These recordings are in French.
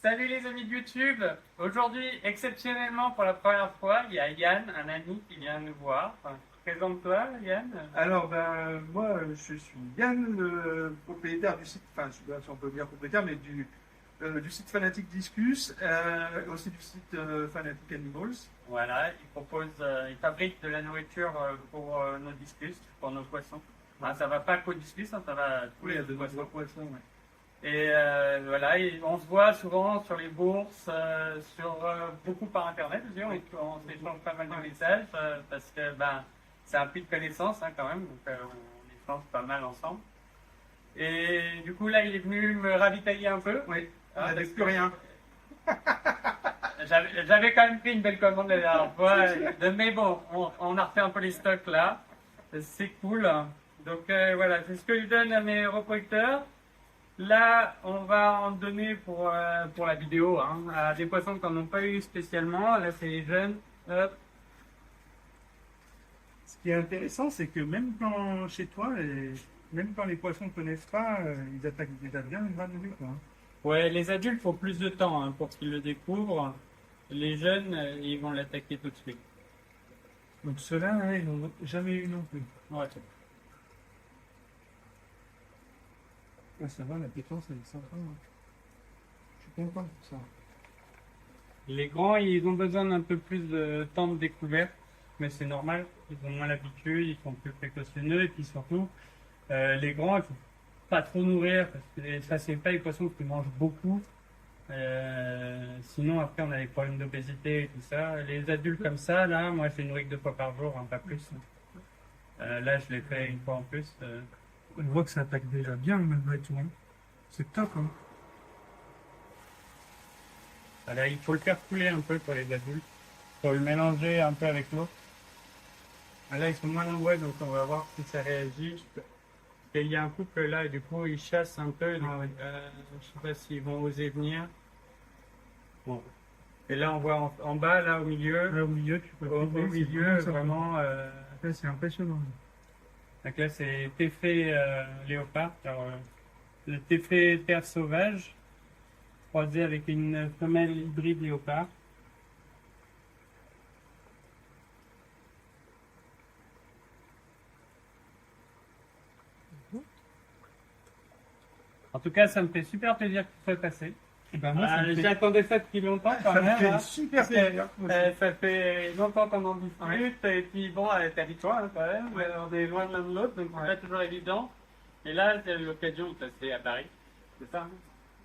Salut les amis de YouTube. Aujourd'hui, exceptionnellement pour la première fois, il y a Yann, un ami qui vient nous voir. Enfin, présente-toi Yann. Alors, moi, je suis Yann, le propriétaire du site, enfin, je sais pas si on peut dire propriétaire, mais du site Fanatic Discus, aussi du site Fanatic Animals. Voilà, il fabrique de la nourriture pour nos discus, pour nos poissons. Ah, ça va pas qu'aux discus, hein, ça va à tous Oui, il y les a de poissons. nombreux poissons, ouais. Et voilà, on se voit souvent sur les bourses, beaucoup par internet aussi, on s'échange pas mal de messages parce que c'est un prix de connaissance hein, quand même, donc on échange pas mal ensemble. Et du coup là, il est venu me ravitailler un peu. Oui, il Hein, n'y avait parce plus rien. j'avais quand même pris une belle commande la dernière fois, mais bon, on a refait un peu les stocks là, c'est cool. Donc voilà, c'est ce que je donne à mes reproducteurs. Là, on va en donner pour la vidéo hein, à des poissons qu'on n'a pas eu spécialement. Là, c'est les jeunes. Hop. Ce qui est intéressant, c'est que même quand chez toi, même quand les poissons ne connaissent pas, ils attaquent déjà bien une granule, quoi. Ouais, les adultes faut plus de temps hein, pour qu'ils le découvrent. Les jeunes, ils vont l'attaquer tout de suite. Donc ceux-là, ils n'ont jamais eu non plus. Ouais. Ah, ça va, la pétence, elle est sympa, hein. Je suis content de ça. Les grands, ils ont besoin d'un peu plus de temps de découverte, mais c'est normal. Ils ont moins l'habitude, ils sont plus précautionneux et puis surtout, les grands, il faut pas trop nourrir parce que ça, c'est pas les poissons qui mangent beaucoup. Sinon, après, on a des problèmes d'obésité et tout ça. Les adultes comme ça, là, moi, je les nourris que 2 fois par jour, hein, pas plus. Là, je les fais une fois en plus. On voit que ça attaque déjà bien malgré tout, hein. C'est top, hein. Voilà, il faut le faire couler un peu pour les adultes. Il faut le mélanger un peu avec l'eau. Là, ils sont moins nombreux, donc on va voir si ça réagit. Et il y a un couple là, et du coup, ils chassent un peu. Donc, je sais pas s'ils vont oser venir. Bon. Et là, on voit en bas, là, au milieu. Là, au milieu, tu peux Au milieu, vraiment. Là, c'est impressionnant. Donc là, c'est téfé léopard. Alors, le téfé terre sauvage, croisé avec une femelle hybride léopard. En tout cas, ça me fait super plaisir que tu sois passé. Ben, moi, ça me fait, J'attendais ça depuis longtemps quand ça me même. fait Hein. super plaisir. Ça fait longtemps qu'on en discute, et puis bon, t'habitues-toi hein, quand même, on est loin de l'un de l'autre, donc c'est pas toujours évident. Et là, c'est l'occasion de passer à Paris, c'est ça hein?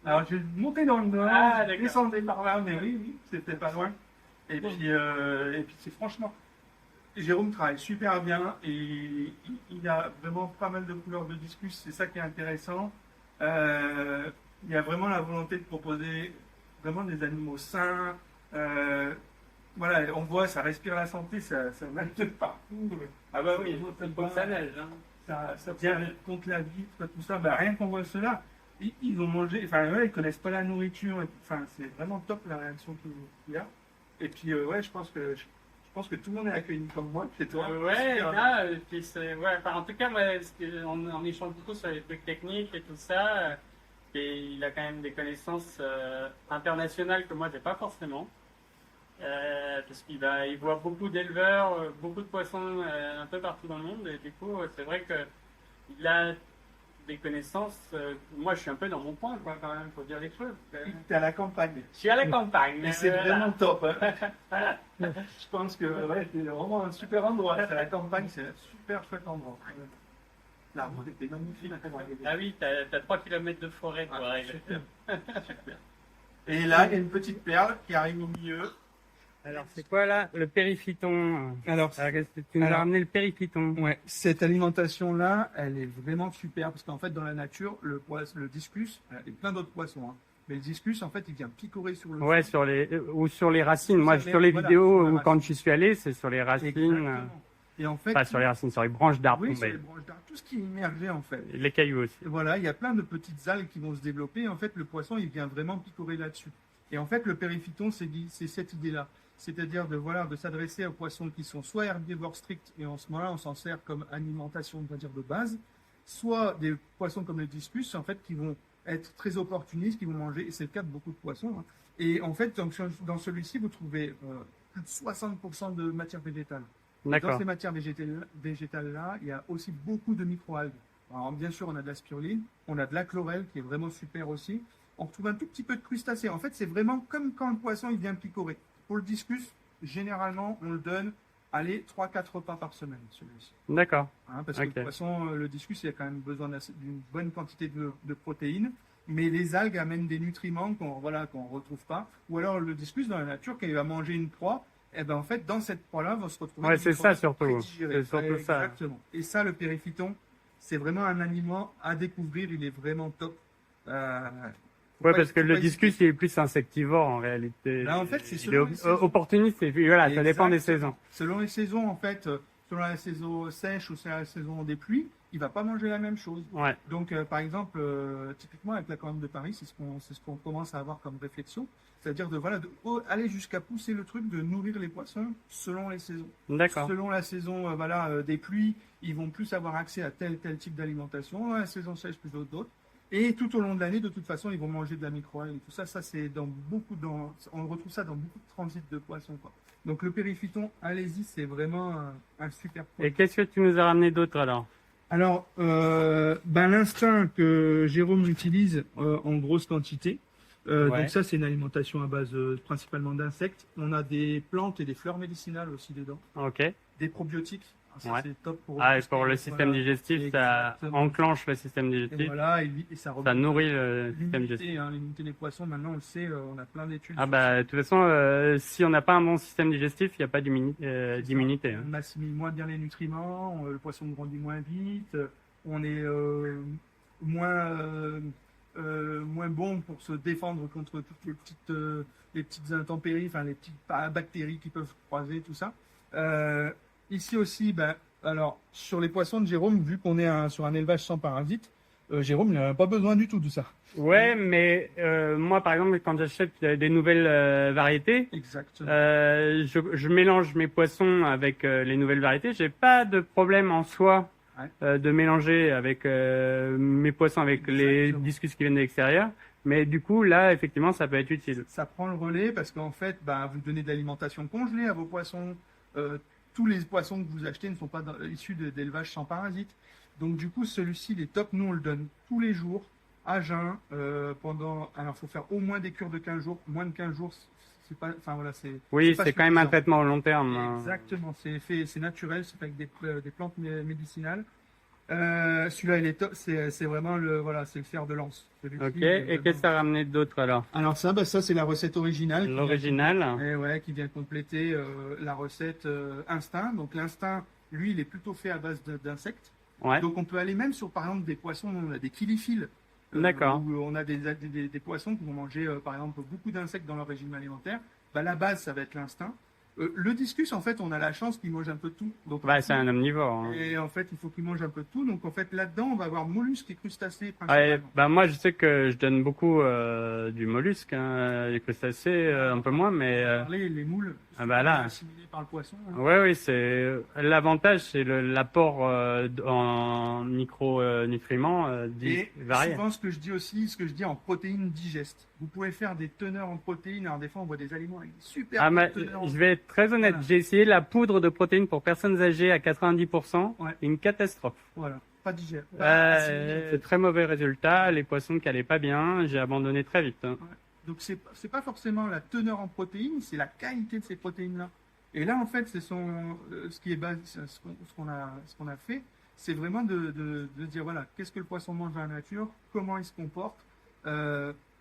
Alors, j'ai monté dans le Nord, Ah, j'ai d'accord. descendu par là, mais oui, c'était pas loin. Et puis c'est franchement, Jérôme travaille super bien et il a vraiment pas mal de couleurs de discus, c'est ça qui est intéressant. Il y a vraiment la volonté de proposer vraiment des animaux sains. Voilà, on voit, ça respire la santé, ça va de partout. Ah bah oui, il faut que ça neige. Hein. Ça tient contre la vitre, tout ça. Bah, rien qu'on voit cela, ils ont mangé, enfin, ouais, ils connaissent pas la nourriture. Enfin, c'est vraiment top la réaction qu'il y a. Et puis, ouais, je pense que tout le monde est accueilli comme moi chez toi. Ouais, là, puis ouais, enfin, en tout cas, moi, on échange beaucoup sur les trucs techniques et tout ça. Et il a quand même des connaissances internationales que moi, j'ai pas forcément. Parce il voit beaucoup d'éleveurs, beaucoup de poissons un peu partout dans le monde. Et du coup, c'est vrai qu'il a des connaissances. Moi, je suis un peu dans mon coin, quoi, quand même, faut dire les choses. T'es à la campagne. Je suis à la campagne. Et c'est voilà. vraiment top, hein. Je pense que ouais, c'est vraiment un super endroit. C'est la campagne, c'est un super chouette endroit. L'arbre était magnifique. Ah oui, t'as 3 km de forêt, quoi. Ah, super. Super. Et là, il y a une petite perle qui arrive au milieu. Alors, c'est quoi là? Le périphyton. Alors, Tu nous as alors- ramené le périphyton. ouais, cette alimentation-là, elle est vraiment super parce qu'en fait, dans la nature, le discus, il y a plein d'autres poissons, hein. Mais le discus, en fait, il vient picorer sur le Ouais, fond. ou sur les racines. Moi, Sur les- sur les voilà, vidéos sur la où quand racine. je suis allé, c'est sur les racines. Exactement. Et en fait, Pas sur les racines, sur les branches d'arbres oui, sur tombées. les branches d'arbres, tout ce qui est immergé, en fait. Et les cailloux aussi. Et voilà, il y a plein de petites algues qui vont se développer. Et en fait, le poisson, il vient vraiment picorer là-dessus. Et en fait, le périphyton, c'est cette idée-là. C'est-à-dire de s'adresser aux poissons qui sont soit herbivores stricts, et en ce moment-là, on s'en sert comme alimentation, on va dire, de base, soit des poissons comme le discus, en fait, qui vont être très opportunistes, qui vont manger, et c'est le cas de beaucoup de poissons, hein. Et en fait, dans celui-ci, vous trouvez plus de 60% de matière végétale. Et dans D'accord. ces matières végétales-là, il y a aussi beaucoup de microalgues. Alors, bien sûr, on a de la spiruline, on a de la chlorelle qui est vraiment super aussi. On retrouve un tout petit peu de crustacés. En fait, c'est vraiment comme quand le poisson il vient picorer. Pour le discus, généralement, on le donne, allez, 3-4 repas par semaine, celui-ci. D'accord. Hein, parce Ok. que le poisson, le discus, il a quand même besoin d'une bonne quantité de protéines. Mais les algues amènent des nutriments qu'on retrouve pas. Ou alors, le discus, dans la nature, quand il va manger une proie, eh ben, en fait, dans cette proie-là, va se retrouver Ouais, des c'est ça microbes surtout. prédigérés. C'est surtout ça. Exactement. Et ça, le périphyton, c'est vraiment un aliment à découvrir. Il est vraiment top. Ouais, parce que Faut le pas discus, hésiter. il est plus insectivore en réalité. Là, en fait, c'est Il est selon les saisons. opportuniste et puis voilà, ça dépend des Exactement. saisons. Selon les saisons, en fait, selon la saison sèche ou selon la saison des pluies, il va pas manger la même chose. Ouais. Donc, par exemple, typiquement avec la Corne de Paris, c'est ce qu'on commence à avoir comme réflexion, c'est-à-dire aller jusqu'à pousser le truc de nourrir les poissons selon les saisons. D'accord. Selon la saison, des pluies, ils vont plus avoir accès à tel type d'alimentation. Dans la saison sèche, plutôt d'autres. Et tout au long de l'année, de toute façon, ils vont manger de la microalgue et tout ça. Ça, c'est on retrouve ça dans beaucoup de transits de poissons, quoi. Donc, le périphyton, allez-y, c'est vraiment un super Et produit. qu'est-ce que tu nous as ramené d'autre alors? Alors, l'instinct que Jérôme utilise en grosse quantité, Ouais. donc ça, c'est une alimentation à base principalement d'insectes. On a des plantes et des fleurs médicinales aussi dedans, Ok. des probiotiques. Ça, Ouais. c'est top pour Ah, et booster, pour le voilà. système digestif, ça Exactement. enclenche le système Et digestif. voilà, et ça Ça nourrit le système digestif. l'immunité, hein, l'immunité des poissons. Maintenant, on le sait, on a plein d'études. Ah sur bah, de toute façon, si on n'a pas un bon système digestif, il n'y a pas ça. d'immunité. Hein. On assimile moins bien les nutriments, le poisson grandit moins vite, on est moins bon pour se défendre contre toutes les petites intempéries, enfin les petites bactéries qui peuvent croiser, tout ça. Ici aussi, alors sur les poissons de Jérôme, vu qu'on est sur un élevage sans parasites, Jérôme il n'a pas besoin du tout de ça. Ouais, mais moi, par exemple, quand j'achète des nouvelles variétés, Exactement. je mélange mes poissons avec les nouvelles variétés. J'ai pas de problème en soi de mélanger avec mes poissons avec les Exactement. discus qui viennent de l'extérieur. Mais du coup, là, effectivement, ça peut être utile. Ça prend le relais parce qu'en fait, vous donnez de l'alimentation congelée à vos poissons. Tous les poissons que vous achetez ne sont pas issus d'élevage sans parasites. Donc du coup, celui-ci, il est top. Nous, on le donne tous les jours, à jeun, Alors, il faut faire au moins des cures de 15 jours. Moins de 15 jours, c'est pas... Enfin, voilà, Oui, pas c'est quand même un suffisant. traitement au long terme. Hein. Exactement. C'est naturel. C'est fait avec des plantes médicinales. Celui-là, il est top. C'est vraiment c'est le fer de lance. Celui-ci, Ok. il est Et vraiment- qu'est-ce que ça a ramené d'autre alors? Alors ça c'est la recette originale. L'original. Et ouais, qui vient compléter la recette instinct. Donc l'instinct, lui, il est plutôt fait à base d'insectes. Ouais. Donc on peut aller même sur, par exemple, des poissons, on a des kiliphiles. D'accord. Où on a des poissons qui vont manger, par exemple, beaucoup d'insectes dans leur régime alimentaire. La base, ça va être l'instinct. Le discus, en fait, on a la chance qu'il mange un peu de tout. Donc, Bah, c'est un omnivore. Hein. et en fait, il faut qu'il mange un peu de tout. Donc en fait, là-dedans, on va avoir mollusques et crustacés Ouais, principalement. bah moi je sais que je donne beaucoup du mollusque, hein, les crustacés un peu moins, mais Les moules, ah bah là. assimilés par le poisson. Hein. ouais, oui, c'est l'avantage, c'est l'apport en micronutriments Et variés. souvent, ce que je dis aussi, ce que je dis en protéines digestes. Vous pouvez faire des teneurs en protéines. Alors des fois, on voit des aliments avec des super Ah, bonnes teneurs en je vais être très honnête, Voilà. j'ai essayé la poudre de protéines pour personnes âgées à 90%, Ouais. une catastrophe. Voilà, pas digeste. Pas assimilé. Très mauvais résultat, les poissons qui allaient pas bien, j'ai abandonné très vite. Hein. Donc c'est pas forcément la teneur en protéines, c'est la qualité de ces protéines-là. Et là, en fait, ce qui est base, ce qu'on a fait, c'est vraiment de dire voilà, qu'est-ce que le poisson mange dans la nature, comment il se comporte,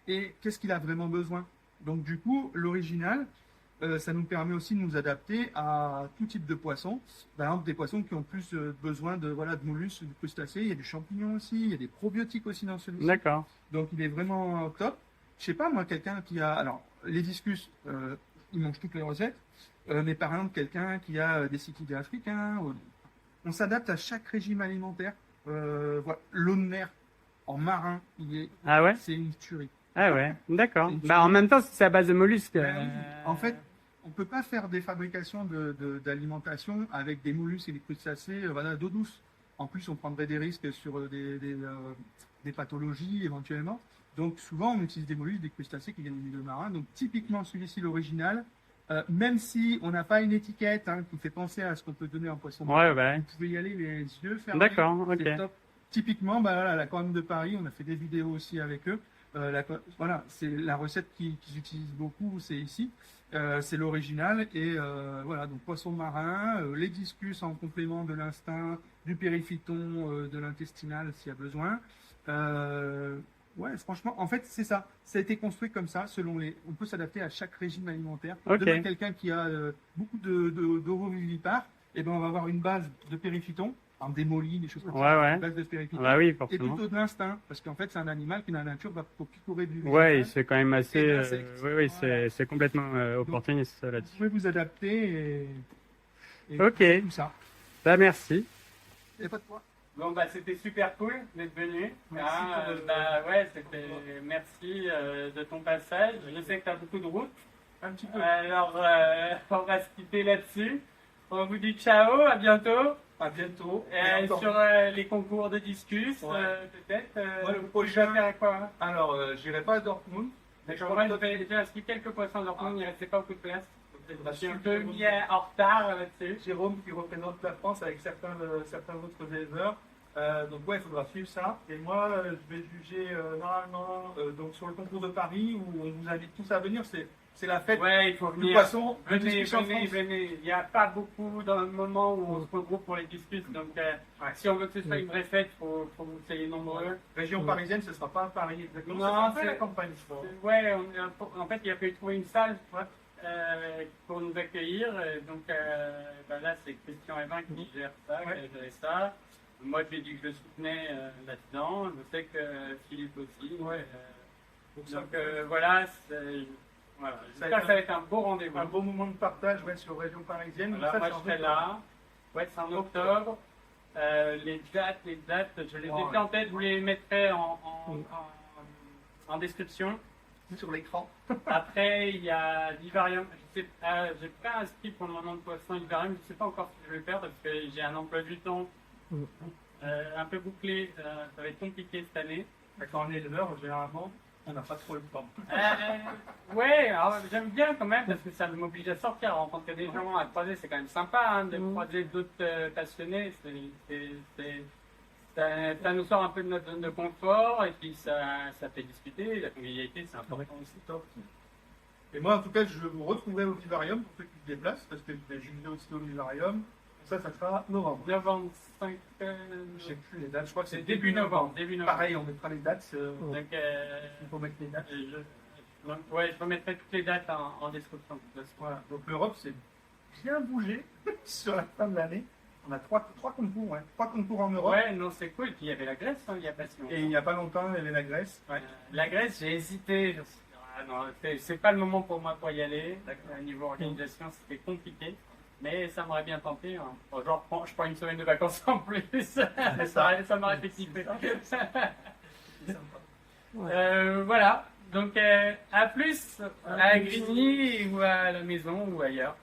et qu'est-ce qu'il a vraiment besoin. Donc du coup, l'original, ça nous permet aussi de nous adapter à tout type de poissons. Par exemple, des poissons qui ont plus besoin de mollusques, de crustacés. Il y a du champignon aussi, il y a des probiotiques aussi dans celui-ci. D'accord. Donc il est vraiment top. Je sais pas, moi, quelqu'un qui a... Alors, les discus, ils mangent toutes les recettes. Mais par exemple, quelqu'un qui a des cyclides africains, on s'adapte à chaque régime alimentaire. Voilà. L'eau de mer en marin, Ah ouais? c'est une tuerie. Ah ouais, d'accord. C'est une Bah en même temps, c'est à base de mollusques. En fait, on peut pas faire des fabrications d'alimentation avec des mollusques et des crustacés d'eau douce. En plus, on prendrait des risques sur des pathologies éventuellement. Donc souvent, on utilise des mollusques, des crustacés qui viennent du milieu marin. Donc typiquement, celui-ci, l'original, même si on n'a pas une étiquette qui fait penser à ce qu'on peut donner en poisson marin, Ouais. vous pouvez y aller les yeux fermés. D'accord, ok. C'est top. Typiquement, voilà, l'Aquarium de Paris, on a fait des vidéos aussi avec eux. Voilà, c'est la recette qu'ils utilisent beaucoup, c'est ici. C'est l'original et voilà, donc poisson marin, les discus en complément de l'instinct, du périphyton, de l'intestinal s'il y a besoin. Ouais, franchement, en fait, c'est ça. Ça a été construit comme ça, on peut s'adapter à chaque régime alimentaire. Ok. Demain, quelqu'un qui a beaucoup d'ovovivipares, eh ben, on va avoir une base de périphyton, en démoli, des choses comme ça. Ouais. Une base de périphyton. Bah oui, Et forcément. plutôt de l'instinct, parce qu'en fait, c'est un animal qui, dans la nature, va pour picorer du Ouais, végétal. c'est quand même assez. Et d'insectes. Oui, Voilà. c'est complètement opportuniste Vous là-dessus. pouvez vous adapter et Ok. tout ça. Bah merci. Et pas de quoi. Bon bah c'était super cool d'être venu. Merci pour le- Merci de ton passage. Je sais que tu as beaucoup de route. Un petit peu. Alors on va se quitter là-dessus. On vous dit ciao, à bientôt. À bientôt. Et encore- Sur les concours de discus, Ouais. peut-être. Moi, le Tu prochain- vas faire quoi? Alors, j'irai pas à Dortmund. D'accord, moi j'ai déjà inscrit quelques poissons à Dortmund, il ne restait pas beaucoup de place. Bah, Je suis un peu mis en retard là-dessus. Jérôme qui représente la France avec certains autres éleveurs. Donc ouais, il faudra suivre ça. Et moi, je vais juger normalement donc sur le concours de Paris où on vous invite tous à venir. C'est la fête Ouais, il faut du venir. poisson. le Venez, discus en venez, France. venez. Il n'y a pas beaucoup dans le moment où on se regroupe pour les discussions. Donc, si on veut que ce soit une vraie fête, il faut que vous soyez nombreux. Région parisienne, ce ne sera pas à Paris exactement. Non, Ça sera c'est- la campagne. je crois. Ouais, en fait, il a fallu trouver une salle pour nous accueillir. Donc, là, c'est Christian Evin qui gère ça, qui a géré ça. Moi, je lui ai dit que je le soutenais là-dedans. Je sais que Philippe aussi. Donc, voilà. Voilà. J'espère que ça va être un beau rendez-vous. Un beau moment de partage sur région parisienne. Voilà, Ça, moi c'est en je serai octobre. là. Ouais, c'est en octobre. Les dates, je les ai Ouais. fait en tête, vous les mettrai en description. Sur l'écran. Après, il y a l'Ivarium. J'ai pas inscrit pour le moment de poisson Ivarium, je ne sais pas encore ce que je vais faire parce que j'ai un emploi du temps un peu bouclé. Ça va être compliqué cette année. Quand on est éleveur, généralement, on n'a pas trop le temps. Ouais, alors, j'aime bien quand même parce que ça m'oblige à sortir, à rencontrer des gens, à croiser, c'est quand même sympa de croiser d'autres passionnés. Ça nous sort un peu de notre zone de confort et puis ça fait discuter. La convivialité, c'est important aussi. Top. Et moi, en tout cas, je vous retrouverai au vivarium pour ceux qui se déplacent, parce que je vais juger aussi au vivarium. Ça sera novembre. Novembre 5. Je sais plus les dates, je crois que C'est début novembre. Pareil, on mettra les dates. Donc, Il faut mettre les dates. je remettrai toutes les dates en description. Voilà. Donc l'Europe, c'est bien bougé sur la fin de l'année. On a trois concours, 3 concours en Europe. Ouais, non, c'est cool. Puis il y avait la Grèce, il y a pas si longtemps. Et il n'y a pas longtemps, il y avait la Grèce. La Grèce, j'ai hésité. Je me suis dit, ah non, c'est pas le moment pour moi pour y aller. Au niveau organisation, c'était compliqué. Mais ça m'aurait bien tenté. Hein. Bon, je prends une semaine de vacances en plus. ça m'aurait fait kiffer. Voilà. Donc, à plus à Grigny ou à la maison ou ailleurs.